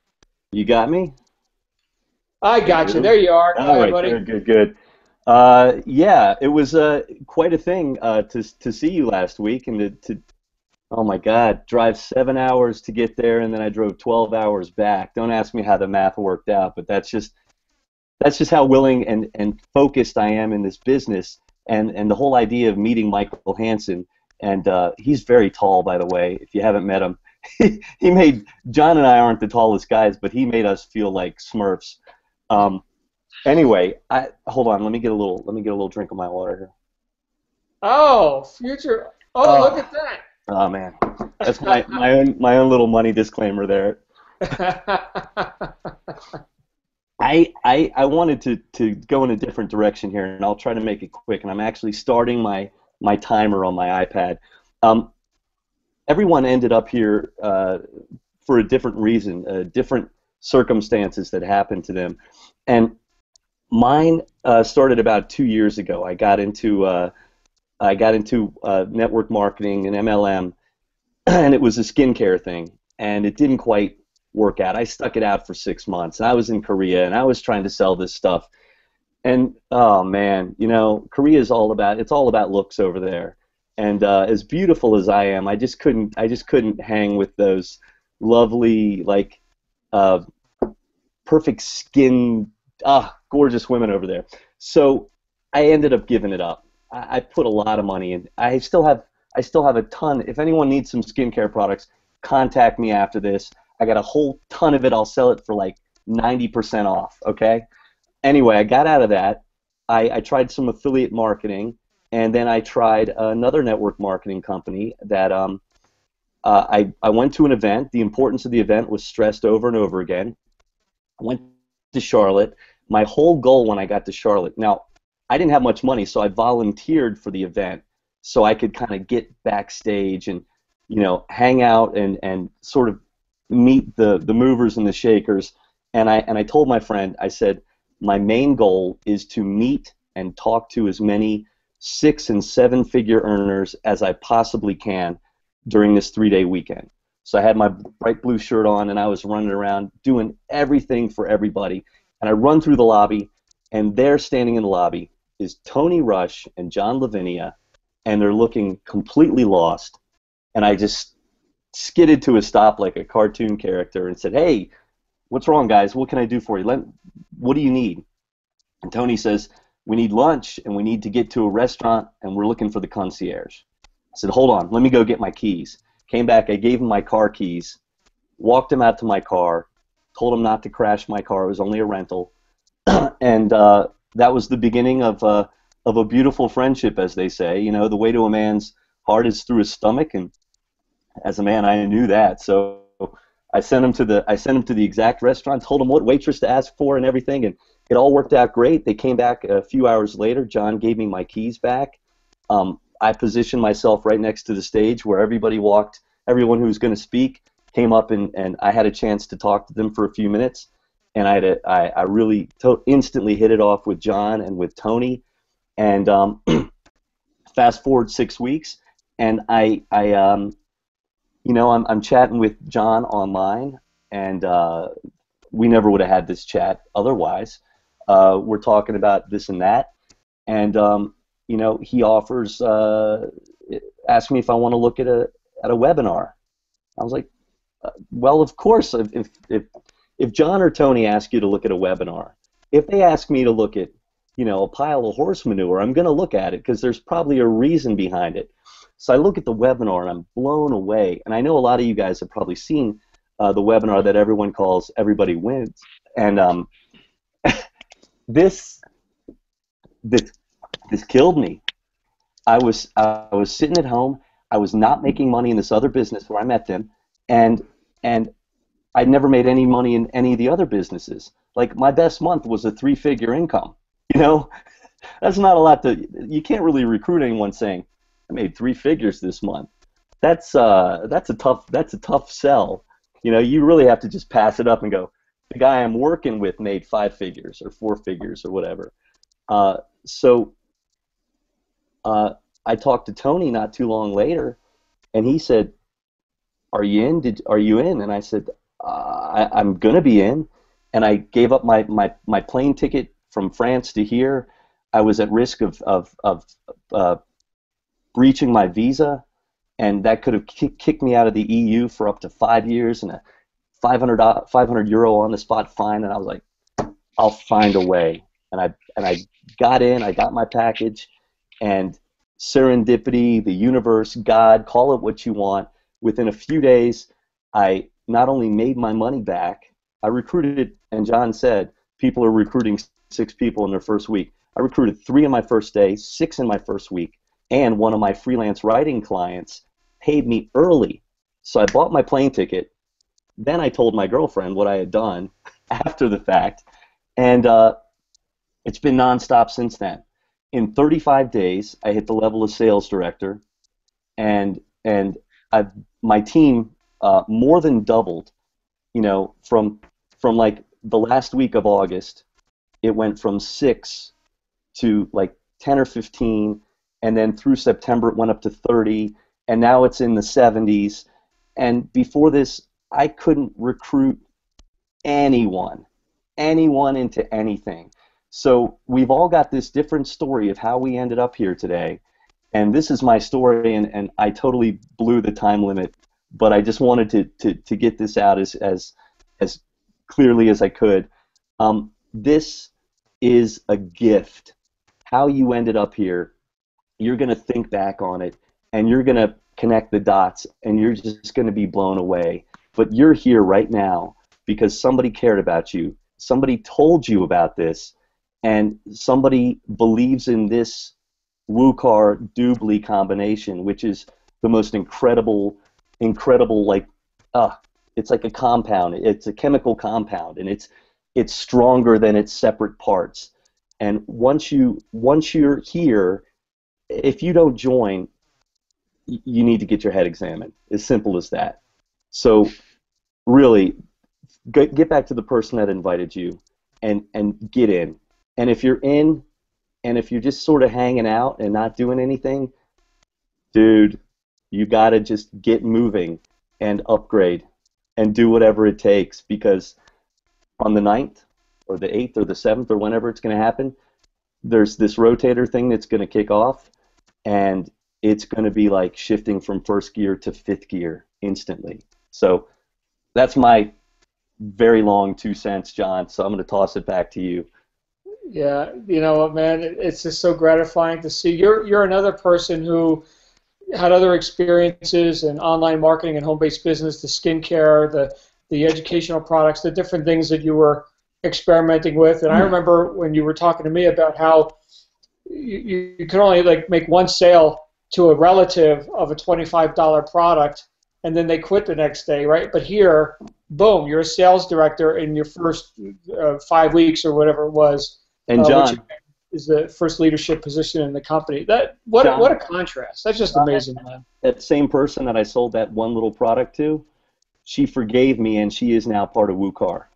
You got me? I got you. There you are. All right, buddy. good. Yeah, it was quite a thing to see you last week, and to oh my God, drive 7 hours to get there, and then I drove 12 hours back. Don't ask me how the math worked out, but that's just how willing and focused I am in this business, and the whole idea of meeting Michael Hansen, and he's very tall, by the way, if you haven't met him. He made, John and I aren't the tallest guys, but he made us feel like Smurfs. Anyway, hold on, let me get a little drink of my water here. Oh, future. Oh, look at that. Oh man, that's my own little money disclaimer there. I wanted to go in a different direction here, and I'll try to make it quick. And I'm actually starting my timer on my iPad. Everyone ended up here for a different reason, different circumstances that happened to them, and mine started about 2 years ago. I got into network marketing and MLM, and it was a skincare thing, and it didn't quite work out. I stuck it out for 6 months, and I was in Korea, and I was trying to sell this stuff, and oh man, you know, Korea is all about looks over there, and as beautiful as I am, I just couldn't hang with those lovely, like, perfect skin, gorgeous women over there. So I ended up giving it up. I put a lot of money in. I still have a ton. If anyone needs some skincare products, contact me after this. I got a whole ton of it. I'll sell it for like 90% off. Okay. Anyway, I got out of that. I tried some affiliate marketing, and then I tried another network marketing company that I went to an event. The importance of the event was stressed over and over again. I went to Charlotte. My whole goal when I got to Charlotte. Now, I didn't have much money, so I volunteered for the event so I could kind of get backstage and, you know, hang out and sort of meet the movers and the shakers. And I told my friend, I said, my main goal is to meet and talk to as many 6- and 7-figure earners as I possibly can during this 3-day weekend. So I had my bright blue shirt on, and I was running around doing everything for everybody. And I run through the lobby, and there standing in the lobby is Tony Rush and John Lavinia, and they're looking completely lost. And I just skidded to a stop like a cartoon character and said, "Hey, what's wrong, guys? What can I do for you? What do you need?" And Tony says, "We need lunch, and we need to get to a restaurant, and we're looking for the concierge." I said, "Hold on, let me go get my keys." Came back, I gave him my car keys, walked him out to my car, told him not to crash my car. It was only a rental. And that was the beginning of a beautiful friendship, as they say. You know, the way to a man's heart is through his stomach, and as a man, I knew that. So I sent him to the exact restaurant, told him what waitress to ask for and everything, and it all worked out great. They came back a few hours later. John gave me my keys back. I positioned myself right next to the stage where everybody walked. Everyone who was going to speak came up, and I had a chance to talk to them for a few minutes. And I really instantly hit it off with John and with Tony. And fast forward 6 weeks, and I'm chatting with John online, and we never would have had this chat otherwise. We're talking about this and that, and he offers, asked me if I want to look at a webinar. I was like, well, of course. If John or Tony ask you to look at a webinar, if they ask me to look at, a pile of horse manure, I'm going to look at it because there's probably a reason behind it. So I look at the webinar and I'm blown away. And I know a lot of you guys have probably seen the webinar that everyone calls Everybody Wins. And this killed me. I was sitting at home. I was not making money in this other business where I met them, and I'd never made any money in any of the other businesses. Like, my best month was a 3-figure income. That's not a lot you can't really recruit anyone saying, "I made 3 figures this month." That's a tough sell. You really have to just pass it up and go, the guy I'm working with made 5 figures or 4 figures or whatever. So I talked to Tony not too long later, and he said, "Are you in? Are you in?" And I said, "I'm gonna be in." And I gave up my plane ticket from France to here. I was at risk of breaching my visa, and that could have kicked me out of the EU for up to 5 years and a 500 euro on the spot fine. And I was like, I'll find a way. And I got in. I got my package, and serendipity, the universe, God, call it what you want. Within a few days, I not only made my money back, I recruited, and John said, people are recruiting 6 people in their first week. I recruited 3 in my first day, 6 in my first week, and one of my freelance writing clients paid me early. So I bought my plane ticket. Then I told my girlfriend what I had done after the fact, and it's been nonstop since then. In 35 days, I hit the level of sales director, and my team more than doubled. You know, from like the last week of August, it went from 6 to like 10 or 15, and then through September it went up to 30, and now it's in the 70s. And before this, I couldn't recruit anyone into anything. So we've all got this different story of how we ended up here today, and this is my story, and I totally blew the time limit, but I just wanted to get this out as clearly as I could. This is a gift. How you ended up here, you're going to think back on it, and you're going to connect the dots, and you're just going to be blown away. But you're here right now because somebody cared about you, somebody told you about this, and somebody believes in this WooCar-Doobly combination, which is the most incredible, like, it's like a compound. It's a chemical compound, and it's stronger than its separate parts. And once you're here, if you don't join, you need to get your head examined. As simple as that. So really, get back to the person that invited you, and get in. And if you're in, and if you're just sort of hanging out and not doing anything, dude, you gotta just get moving and upgrade and do whatever it takes, because on the 9th or the 8th or the 7th or whenever it's going to happen, there's this rotator thing that's going to kick off, and it's going to be like shifting from first gear to 5th gear instantly. So that's my very long 2 cents, John, so I'm going to toss it back to you. Yeah, you know what, man, it's just so gratifying to see. You're another person who had other experiences in online marketing and home-based business, the skincare, the educational products, the different things that you were experimenting with. And I remember when you were talking to me about how you could only like make one sale to a relative of a $25 product, and then they quit the next day, right? But here, boom, you're a sales director in your first 5 weeks or whatever it was. And John, which is the first leadership position in the company. What a contrast. That's just amazing, man. That same person that I sold that one little product to, she forgave me, and she is now part of WooCar.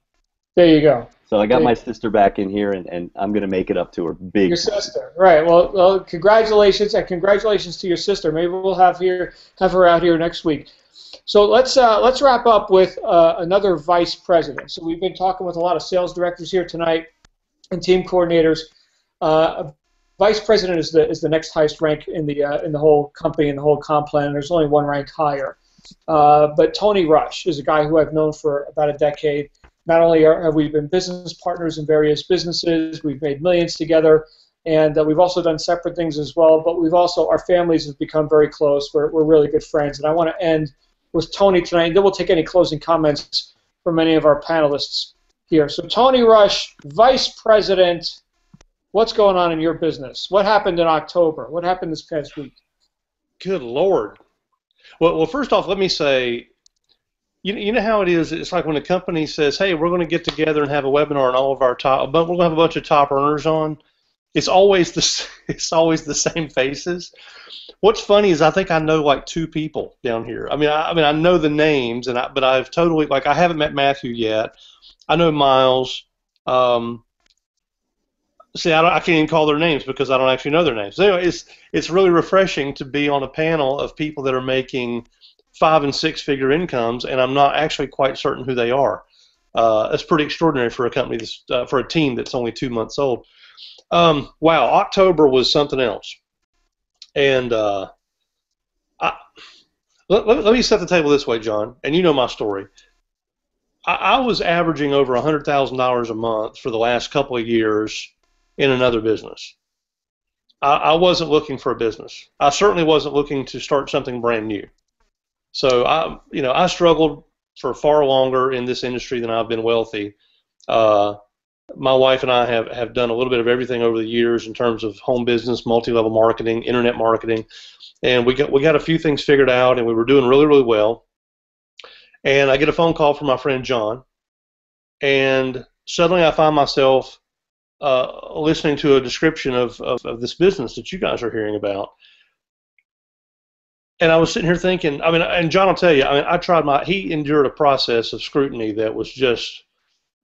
There you go. So I got my sister back in here, and I'm going to make it up to her. Big. Your sister, right? Well, congratulations, and congratulations to your sister. Maybe we'll have her out here next week. So let's wrap up with another vice president. So we've been talking with a lot of sales directors here tonight and team coordinators. Vice president is the next highest rank in the whole company, in the whole comp plan. There's only one rank higher. But Tony Rush is a guy who I've known for about a decade. Not only have we been business partners in various businesses, we've made millions together, and we've also done separate things as well, but our families have become very close. We're really good friends, and I want to end with Tony tonight, and then we'll take any closing comments from any of our panelists here. So Tony Rush, Vice President, what's going on in your business? What happened in October? What happened this past week? Good Lord. Well, first off, let me say, you know how it is. It's like when a company says, "Hey, we're going to get together and have a webinar on all of our top, but we're going to have a bunch of top earners on." It's always the same faces. What's funny is I think I know like 2 people down here. I mean I know the names, but I've totally, like, I haven't met Matthew yet. I know Miles. See, I can't even call their names because I don't actually know their names. So anyway, it's really refreshing to be on a panel of people that are making 5- and 6-figure incomes, and I'm not actually quite certain who they are. That's pretty extraordinary for a company that's, for a team that's only 2 months old. Wow, October was something else. And let me set the table this way, John, and you know my story. I was averaging over $100,000 a month for the last couple of years in another business. I wasn't looking for a business. I certainly wasn't looking to start something brand new. So I struggled for far longer in this industry than I've been wealthy. My wife and I have done a little bit of everything over the years in terms of home business, multi-level marketing, internet marketing, and we got a few things figured out, and we were doing really, really well. And I get a phone call from my friend John, and suddenly I find myself listening to a description of this business that you guys are hearing about. And I was sitting here thinking, and John will tell you, he endured a process of scrutiny that was just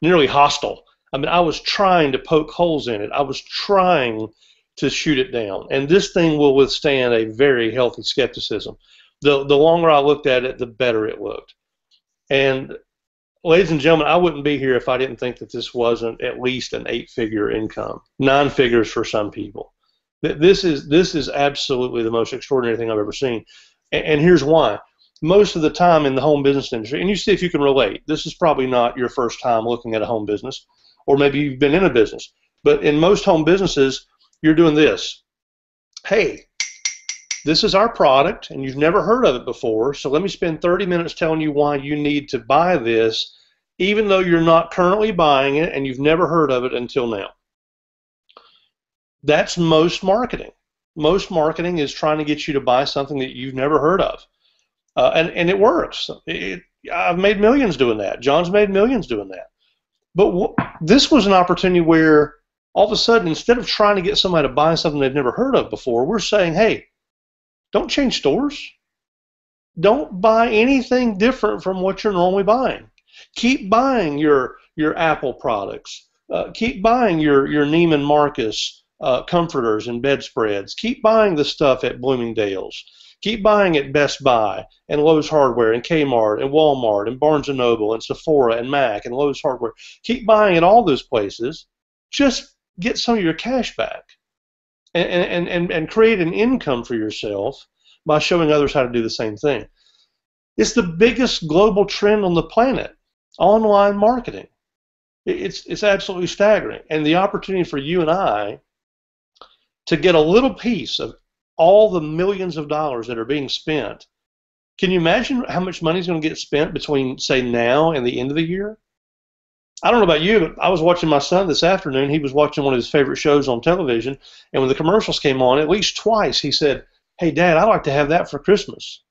nearly hostile. I was trying to poke holes in it. I was trying to shoot it down. And this thing will withstand a very healthy skepticism. The longer I looked at it, the better it looked. And ladies and gentlemen, I wouldn't be here if I didn't think that this wasn't at least an 8-figure income, 9 figures for some people. This is absolutely the most extraordinary thing I've ever seen. And here's why. Most of the time in the home business industry, and you see if you can relate, this is probably not your first time looking at a home business, or maybe you've been in a business. But in most home businesses, you're doing this. Hey, this is our product, and you've never heard of it before, so let me spend 30 minutes telling you why you need to buy this, even though you're not currently buying it and you've never heard of it until now. That's most marketing. Most marketing is trying to get you to buy something that you've never heard of. And it works. I've made millions doing that. John's made millions doing that. But this was an opportunity where all of a sudden, instead of trying to get somebody to buy something they've never heard of before, we're saying, hey, don't change stores. Don't buy anything different from what you're normally buying. Keep buying your Apple products. Keep buying your Neiman Marcus comforters and bedspreads. Keep buying the stuff at Bloomingdale's. Keep buying at Best Buy and Lowe's Hardware and Kmart and Walmart and Barnes & Noble and Sephora and Mac and Lowe's Hardware. Keep buying at all those places. Just get some of your cash back and create an income for yourself by showing others how to do the same thing. It's the biggest global trend on the planet, online marketing. It's absolutely staggering. And the opportunity for you and I to get a little piece of all the millions of dollars that are being spent. Can you imagine how much money is going to get spent between, say, now and the end of the year? I don't know about you, but I was watching my son this afternoon. He was watching one of his favorite shows on television, and when the commercials came on, at least twice he said, hey, Dad, I'd like to have that for Christmas.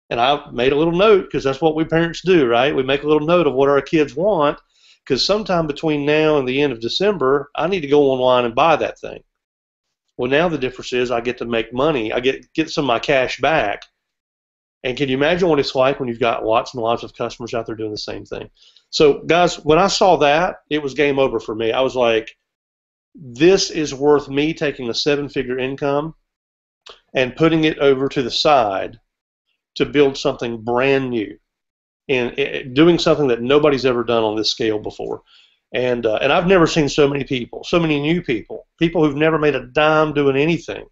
And I made a little note, because that's what we parents do, right? We make a little note of what our kids want, because sometime between now and the end of December, I need to go online and buy that thing. Well, now the difference is I get to make money. I get some of my cash back. And can you imagine what it's like when you've got lots and lots of customers out there doing the same thing? So, guys, when I saw that, it was game over for me. I was like, this is worth me taking a 7-figure income and putting it over to the side to build something brand new and doing something that nobody's ever done on this scale before. And I've never seen so many people, so many new people who've never made a dime doing anything.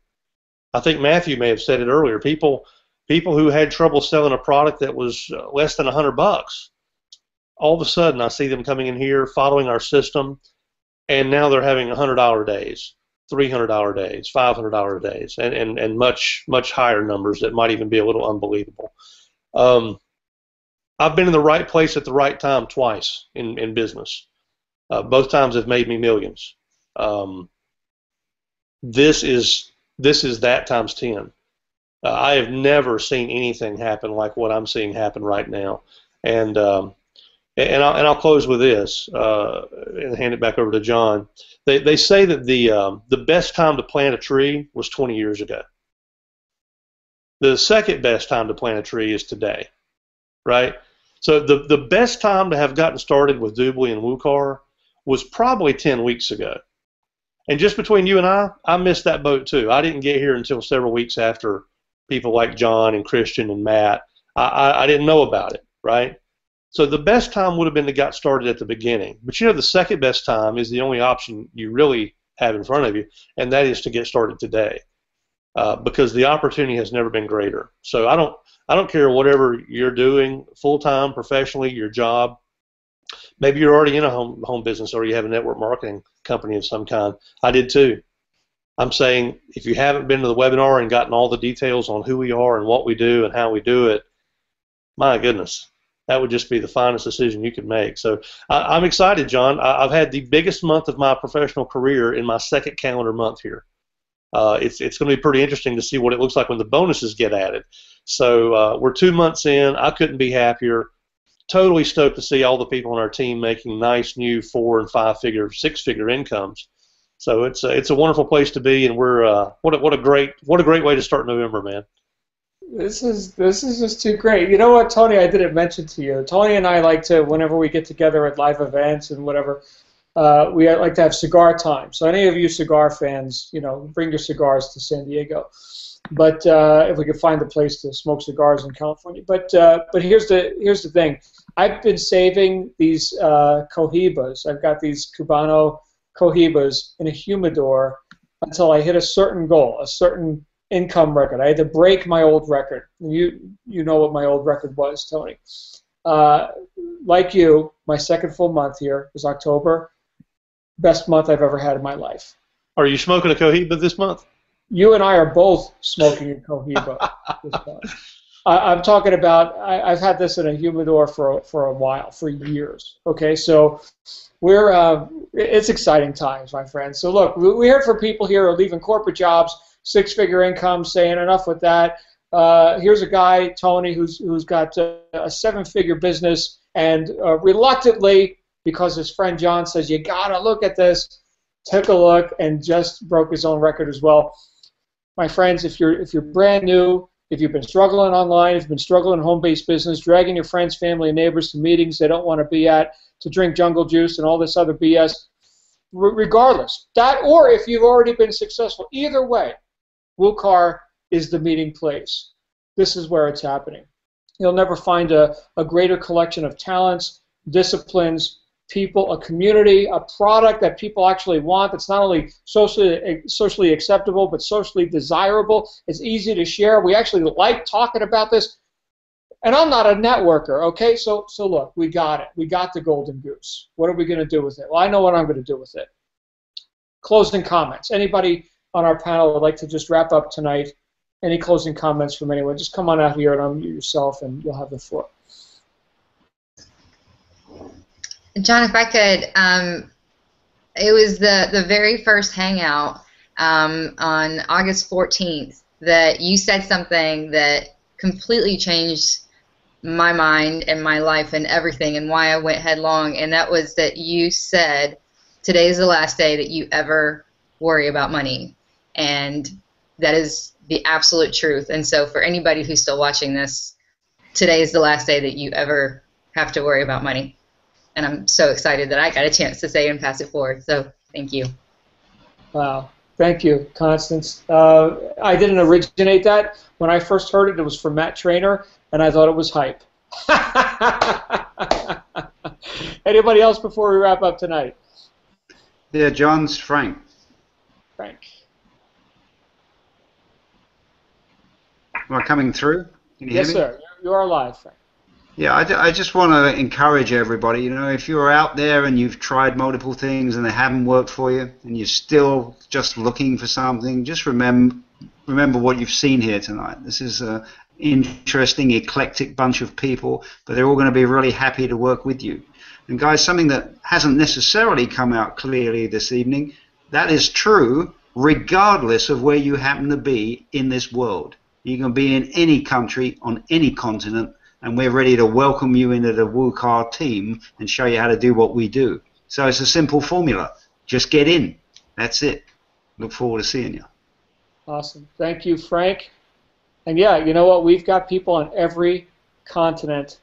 I think Matthew may have said it earlier. People who had trouble selling a product that was less than $100. All of a sudden, I see them coming in here, following our system, and now they're having $100 days, $300 days, $500 days, and much, much higher numbers that might even be a little unbelievable. I've been in the right place at the right time twice in business. Both times have made me millions. This is that times 10. I have never seen anything happen like what I'm seeing happen right now. And I'll close with this and hand it back over to John. They say that the best time to plant a tree was 20 years ago. The second best time to plant a tree is today, right? So the best time to have gotten started with Doobly and WooCar was probably 10 weeks ago. And just between you and I missed that boat too. I didn't get here until several weeks after people like John and Christian and Matt I didn't know about it, right? So the best time would have been to get started at the beginning. But the second best time is the only option you really have in front of you, and that is to get started today, because the opportunity has never been greater. So I don't care whatever you're doing, full-time, professionally, your job. Maybe you're already in a home business or you have a network marketing company of some kind. I did too. I'm saying if you haven't been to the webinar and gotten all the details on who we are and what we do and how we do it, my goodness, that would just be the finest decision you could make. So I'm excited, John. I've had the biggest month of my professional career in my second calendar month here. It's going to be pretty interesting to see what it looks like when the bonuses get added. So we're 2 months in. I couldn't be happier. Totally stoked to see all the people on our team making nice new 4- and 5-figure, 6-figure incomes. So it's a wonderful place to be, and we're what a great way to start November, man. This is just too great. You know what, Tony? I didn't mention to you. Tony and I like to, whenever we get together at live events and whatever, we like to have cigar time. So any of you cigar fans, bring your cigars to San Diego. But if we could find a place to smoke cigars in California. But here's the thing. I've been saving these Cohibas. I've got these Cubano Cohibas in a humidor until I hit a certain goal, a certain income record. I had to break my old record. You know what my old record was, Tony. Like you, my second full month here was October. Best month I've ever had in my life. Are you smoking a Cohiba this month? You and I are both smoking a Cohiba this month. I'm talking about, I've had this in a humidor for a while, for years. Okay, so it's exciting times, my friends. So look, we heard from people here who are leaving corporate jobs, 6-figure income, saying enough with that. Here's a guy, Tony, who's got a 7-figure business, and reluctantly, because his friend John says, you gotta look at this, took a look and just broke his own record as well. My friends, if you're brand new, if you've been struggling online, if you've been struggling in home-based business, dragging your friends, family, and neighbors to meetings they don't want to be at, to drink jungle juice and all this other BS, regardless, that or if you've already been successful, either way, WooCar is the meeting place. This is where it's happening. You'll never find a greater collection of talents, disciplines, people, a community, a product that people actually want that's not only socially acceptable but socially desirable. It's easy to share. We actually like talking about this. And I'm not a networker, okay? So look, we got it. We got the golden goose. What are we going to do with it? Well, I know what I'm going to do with it. Closing comments. Anybody on our panel would like to just wrap up tonight? Any closing comments from anyone? Just come on out here and unmute yourself and you'll have the floor. John, if I could, it was the very first hangout on August 14th that you said something that completely changed my mind and my life and everything and why I went headlong, and that was that you said, today is the last day that you ever worry about money, and that is the absolute truth. And so for anybody who's still watching this, today is the last day that you ever have to worry about money. And I'm so excited that I got a chance to say and pass it forward. So thank you. Wow. Thank you, Constance. I didn't originate that. When I first heard it, it was from Matt Trainer, and I thought it was hype. Anybody else before we wrap up tonight? Yeah, John's Frank. Frank. Am I coming through? Can you Yes, hear me? sir. You are live, Frank. Yeah, I just want to encourage everybody, if you're out there and you've tried multiple things and they haven't worked for you and you're still just looking for something, just remember what you've seen here tonight. This is an interesting, eclectic bunch of people, but they're all going to be really happy to work with you. And guys, something that hasn't necessarily come out clearly this evening, that is true regardless of where you happen to be in this world. You can be in any country, on any continent, and we're ready to welcome you into the WooCar team and show you how to do what we do. So it's a simple formula. Just get in. That's it. Look forward to seeing you. Awesome. Thank you, Frank. And yeah, you know what? We've got people on every continent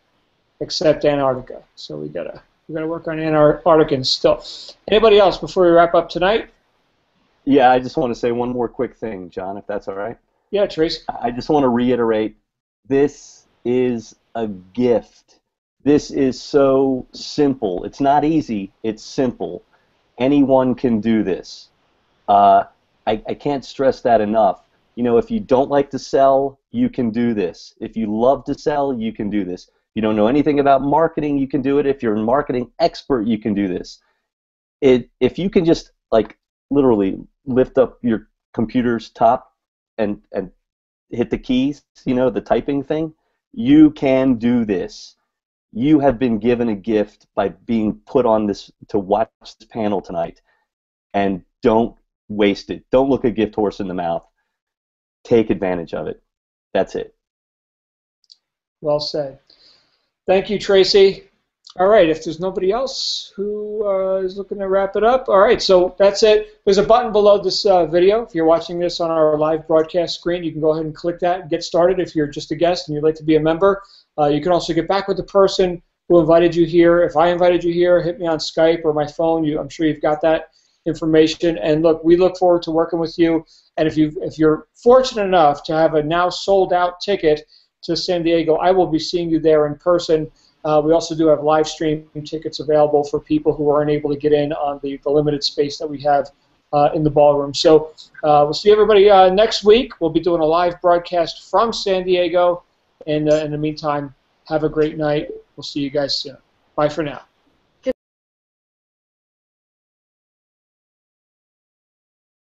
except Antarctica. So we gotta work on Antarcticans still. Anybody else before we wrap up tonight? Yeah, I just want to say one more quick thing, John, if that's all right. Yeah, Trace. I just want to reiterate, this is a gift. This is so simple. It's not easy. It's simple. Anyone can do this. I can't stress that enough. You know, if you don't like to sell, you can do this. If you love to sell, you can do this. If you don't know anything about marketing, you can do it. If you're a marketing expert, you can do this. If you can just, like, literally lift up your computer's top and hit the keys, you know, the typing thing, you can do this. You have been given a gift by being put on this to watch this panel tonight, and don't waste it. Don't look a gift horse in the mouth. Take advantage of it. That's it. Well said. Thank you, Tracy. All right, if there's nobody else who is looking to wrap it up, all right, so that's it. There's a button below this video. If you're watching this on our live broadcast screen, you can go ahead and click that and get started. If you're just a guest and you'd like to be a member, you can also get back with the person who invited you here. If I invited you here, hit me on Skype or my phone. I'm sure you've got that information. And look, we look forward to working with you. And if you're fortunate enough to have a now sold out ticket to San Diego, I will be seeing you there in person. We also do have live stream tickets available for people who are unable to get in on the limited space that we have in the ballroom. So we'll see everybody next week. We'll be doing a live broadcast from San Diego. And in the meantime, have a great night. We'll see you guys soon. Bye for now.